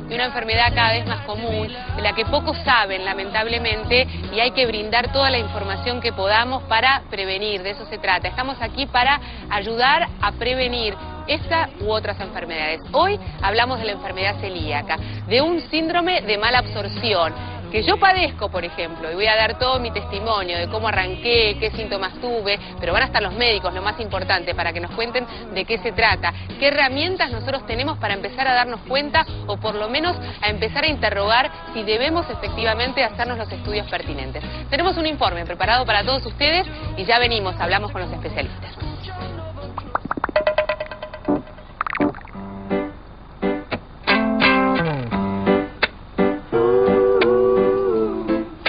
de una enfermedad cada vez más común, de la que pocos saben, lamentablemente, y hay que brindar toda la información que podamos para prevenir, de eso se trata. Estamos aquí para ayudar a prevenir esta u otras enfermedades. Hoy hablamos de la enfermedad celíaca, de un síndrome de mala absorción, que yo padezco, por ejemplo, y voy a dar todo mi testimonio de cómo arranqué, qué síntomas tuve, pero van a estar los médicos, lo más importante, para que nos cuenten de qué se trata, qué herramientas nosotros tenemos para empezar a darnos cuenta, o por lo menos a empezar a interrogar si debemos efectivamente hacernos los estudios pertinentes. Tenemos un informe preparado para todos ustedes y ya venimos, hablamos con los especialistas.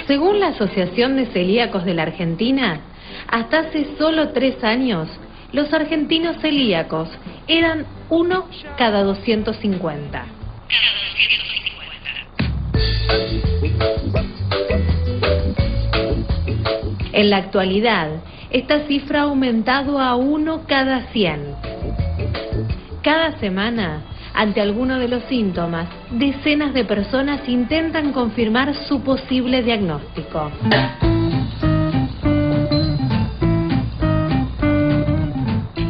Según la Asociación de Celíacos de la Argentina, hasta hace solo 3 años, los argentinos celíacos eran 1 cada 250. En la actualidad, esta cifra ha aumentado a 1 cada 100. Cada semana, ante alguno de los síntomas, decenas de personas intentan confirmar su posible diagnóstico.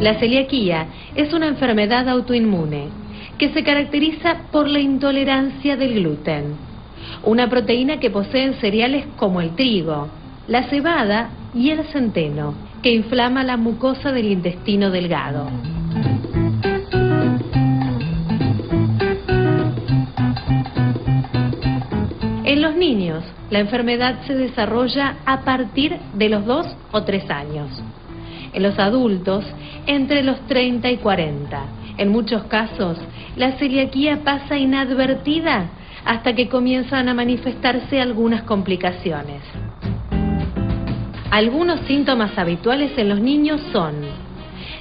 La celiaquía es una enfermedad autoinmune que se caracteriza por la intolerancia del gluten, una proteína que poseen cereales como el trigo, la cebada y el centeno, que inflama la mucosa del intestino delgado. En los niños, la enfermedad se desarrolla a partir de los 2 o 3 años. En los adultos, entre los 30 y 40. En muchos casos, la celiaquía pasa inadvertida hasta que comienzan a manifestarse algunas complicaciones. Algunos síntomas habituales en los niños son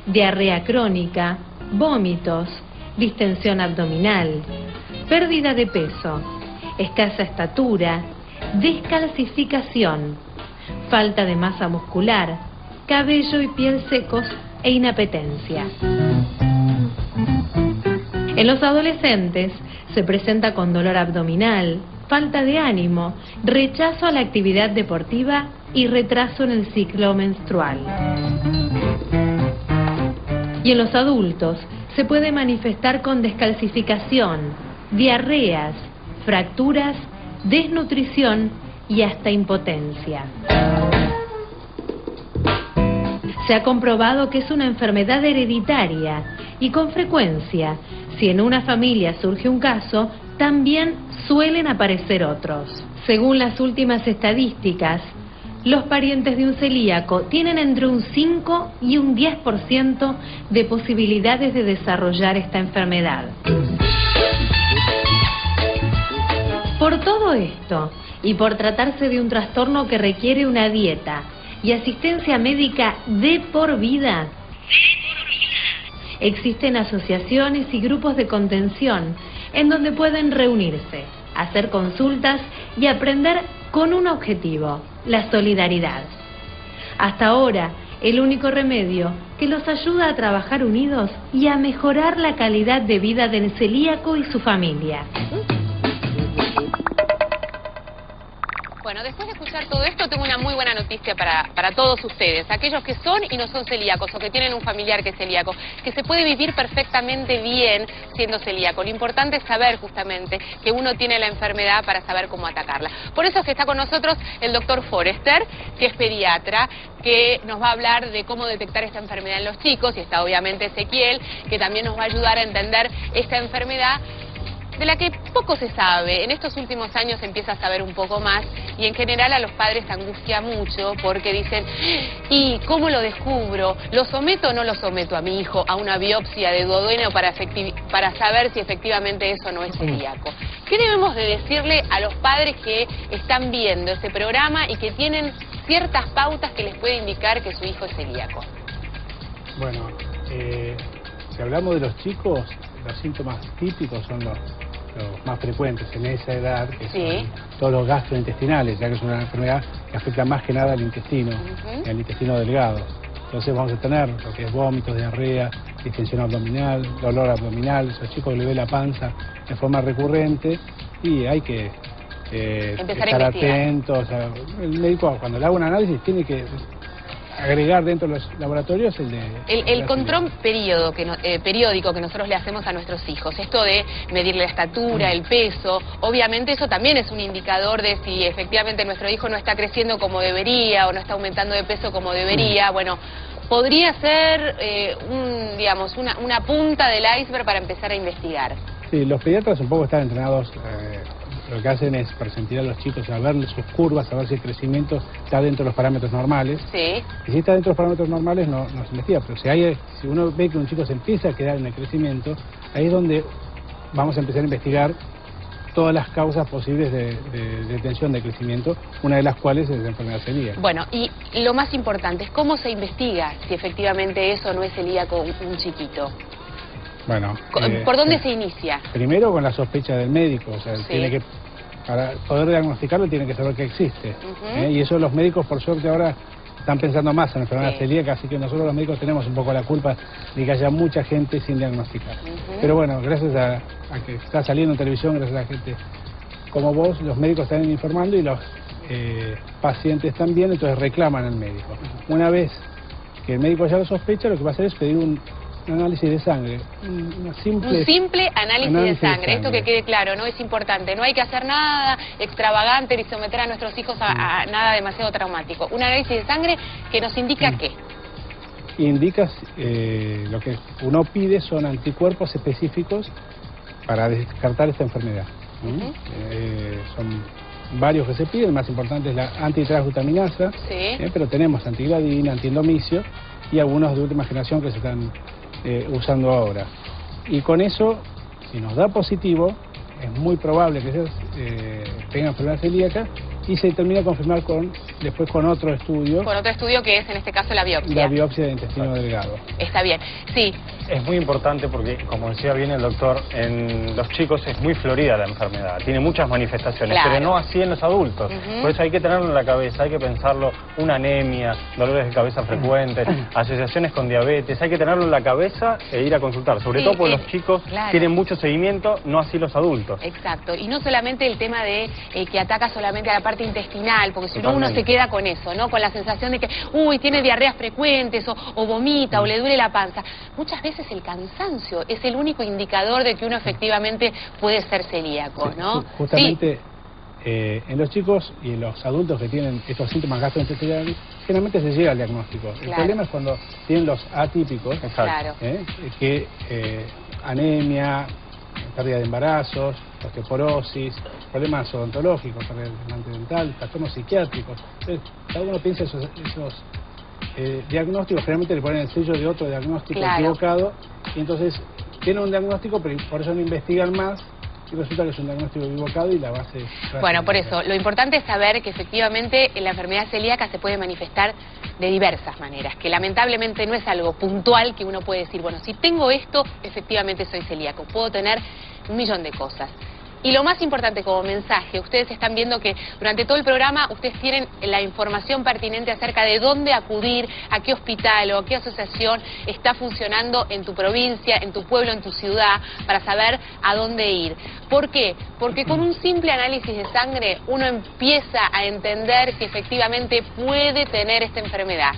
diarrea crónica, vómitos, distensión abdominal, pérdida de peso, escasa estatura, descalcificación, falta de masa muscular, cabello y piel secos e inapetencia. En los adolescentes se presenta con dolor abdominal, falta de ánimo, rechazo a la actividad deportiva y retraso en el ciclo menstrual. Y en los adultos se puede manifestar con descalcificación, diarreas, fracturas, desnutrición y hasta impotencia. Se ha comprobado que es una enfermedad hereditaria y con frecuencia, si en una familia surge un caso, también suelen aparecer otros. Según las últimas estadísticas, los parientes de un celíaco tienen entre un 5 y un 10% de posibilidades de desarrollar esta enfermedad. Por todo esto, y por tratarse de un trastorno que requiere una dieta y asistencia médica de por vida, existen asociaciones y grupos de contención en donde pueden reunirse, hacer consultas y aprender con un objetivo: la solidaridad. Hasta ahora, el único remedio que los ayuda a trabajar unidos y a mejorar la calidad de vida del celíaco y su familia. Bueno, después de escuchar todo esto, tengo una muy buena noticia para todos ustedes, aquellos que son y no son celíacos, o que tienen un familiar que es celíaco, que se puede vivir perfectamente bien siendo celíaco. Lo importante es saber justamente que uno tiene la enfermedad para saber cómo atacarla. Por eso es que está con nosotros el doctor Forester, que es pediatra, que nos va a hablar de cómo detectar esta enfermedad en los chicos, y está obviamente Ezequiel, que también nos va a ayudar a entender esta enfermedad de la que poco se sabe. En estos últimos años se empieza a saber un poco más, y en general a los padres angustia mucho porque dicen: ¿y cómo lo descubro? ¿Lo someto o no lo someto a mi hijo a una biopsia de duodeno para saber si efectivamente eso no es celíaco? ¿Qué debemos de decirle a los padres que están viendo este programa y que tienen ciertas pautas que les puede indicar que su hijo es celíaco? Bueno, si hablamos de los chicos, los síntomas típicos son los más frecuentes en esa edad, que son todos los gastrointestinales, ya que es una enfermedad que afecta más que nada al intestino, y al intestino delgado. Entonces vamos a tener lo que es vómitos, diarrea, distensión abdominal, dolor abdominal, esos chicos que le ve la panza de forma recurrente y hay que estar atentos. El médico cuando le haga un análisis tiene que agregar dentro de los laboratorios el control periódico que nosotros le hacemos a nuestros hijos, esto de medirle la estatura, el peso, obviamente eso también es un indicador de si efectivamente nuestro hijo no está creciendo como debería o no está aumentando de peso como debería. Bueno, podría ser una punta del iceberg para empezar a investigar. Sí, los pediatras un poco están entrenados, lo que hacen es presentar a los chicos a ver sus curvas, a ver si el crecimiento está dentro de los parámetros normales. Sí. Y si está dentro de los parámetros normales no se investiga, pero si uno ve que un chico se empieza a quedar en el crecimiento, ahí es donde vamos a empezar a investigar todas las causas posibles de tensión de crecimiento, una de las cuales es la enfermedad celíaca. Bueno, y lo más importante es cómo se investiga si efectivamente eso no es celíaco un chiquito. Bueno, ¿por dónde se inicia? Primero con la sospecha del médico, o sea, Sí. Para poder diagnosticarlo tiene que saber que existe. Y eso los médicos, por suerte, ahora están pensando más en la enfermedad celíaca, así que nosotros los médicos tenemos un poco la culpa de que haya mucha gente sin diagnosticar. Pero bueno, gracias a que está saliendo en televisión, gracias a la gente como vos, los médicos están informando y los pacientes también, entonces reclaman al médico. Una vez que el médico ya lo sospecha, lo que va a hacer es pedir un análisis de sangre, un simple análisis de sangre. Esto que quede claro, no es importante, no hay que hacer nada extravagante ni someter a nuestros hijos a nada demasiado traumático. Un análisis de sangre que nos indica ¿qué? Indica, lo que uno pide son anticuerpos específicos para descartar esta enfermedad. Son varios que se piden, el más importante es la antitransglutaminasa, pero tenemos antigladina, antiendomicio y algunos de última generación que se están usando ahora. Y con eso, si nos da positivo, es muy probable que tenga enfermedad celíaca y se termina de confirmar después con otro estudio. Con otro estudio que es en este caso la biopsia. La biopsia de intestino delgado. Está bien, sí. Es muy importante porque, como decía bien el doctor, en los chicos es muy florida la enfermedad, tiene muchas manifestaciones, pero no así en los adultos. Por eso hay que tenerlo en la cabeza, hay que pensarlo, una anemia, dolores de cabeza frecuentes, asociaciones con diabetes, hay que tenerlo en la cabeza e ir a consultar, sobre todo porque los chicos tienen mucho seguimiento, no así los adultos. Exacto, y no solamente el tema de que ataca solamente a la parte intestinal, porque si no uno se queda con eso, ¿no? Con la sensación de que, tiene diarreas frecuentes o vomita o le duele la panza. Muchas veces el cansancio es el único indicador de que uno efectivamente puede ser celíaco, ¿no? Justamente en los chicos y en los adultos que tienen estos síntomas gastrointestinales, generalmente se llega al diagnóstico. El problema es cuando tienen los atípicos, que anemia, pérdida de embarazos, osteoporosis, problemas odontológicos, pérdida del implante dental, trastornos psiquiátricos. Entonces, cada uno piensa esos diagnósticos, generalmente le ponen el sello de otro diagnóstico equivocado, y entonces tienen un diagnóstico, pero por eso no investigan más, y resulta que es un diagnóstico equivocado y la base... Bueno, por eso, lo importante es saber que efectivamente la enfermedad celíaca se puede manifestar de diversas maneras, que lamentablemente no es algo puntual que uno puede decir, bueno, si tengo esto, efectivamente soy celíaco, puedo tener 1.000.000 de cosas. Y lo más importante como mensaje, ustedes están viendo que durante todo el programa ustedes tienen la información pertinente acerca de dónde acudir, a qué hospital o a qué asociación está funcionando en tu provincia, en tu pueblo, en tu ciudad, para saber a dónde ir. ¿Por qué? Porque con un simple análisis de sangre uno empieza a entender que efectivamente puede tener esta enfermedad,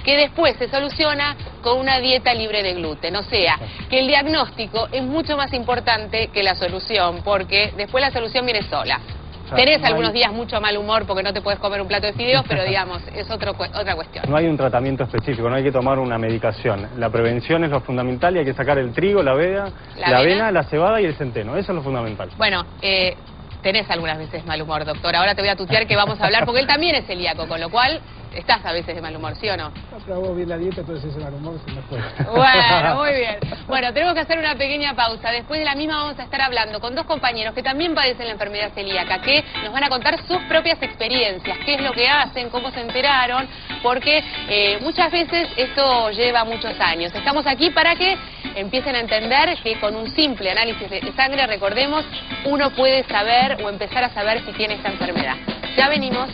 que después se soluciona con una dieta libre de gluten. O sea, que el diagnóstico es mucho más importante que la solución, porque después la solución viene sola. Tenés algunos días mucho mal humor porque no te puedes comer un plato de fideos, pero digamos, es otra cuestión. No hay un tratamiento específico, no hay que tomar una medicación. La prevención es lo fundamental y hay que sacar el trigo, la avena, la cebada y el centeno. Eso es lo fundamental. Bueno, tenés algunas veces mal humor, doctor. Ahora te voy a tutear que vamos a hablar, porque él también es celíaco, con lo cual estás a veces de mal humor, ¿sí o no? No, pero vos bien la dieta, entonces ese mal humor se me fue. Bueno, muy bien. Bueno, tenemos que hacer una pequeña pausa. Después de la misma vamos a estar hablando con dos compañeros que también padecen la enfermedad celíaca, que nos van a contar sus propias experiencias, qué es lo que hacen, cómo se enteraron, porque muchas veces esto lleva muchos años. Estamos aquí para que empiecen a entender que con un simple análisis de sangre, recordemos, uno puede saber o empezar a saber si tiene esta enfermedad. Ya venimos.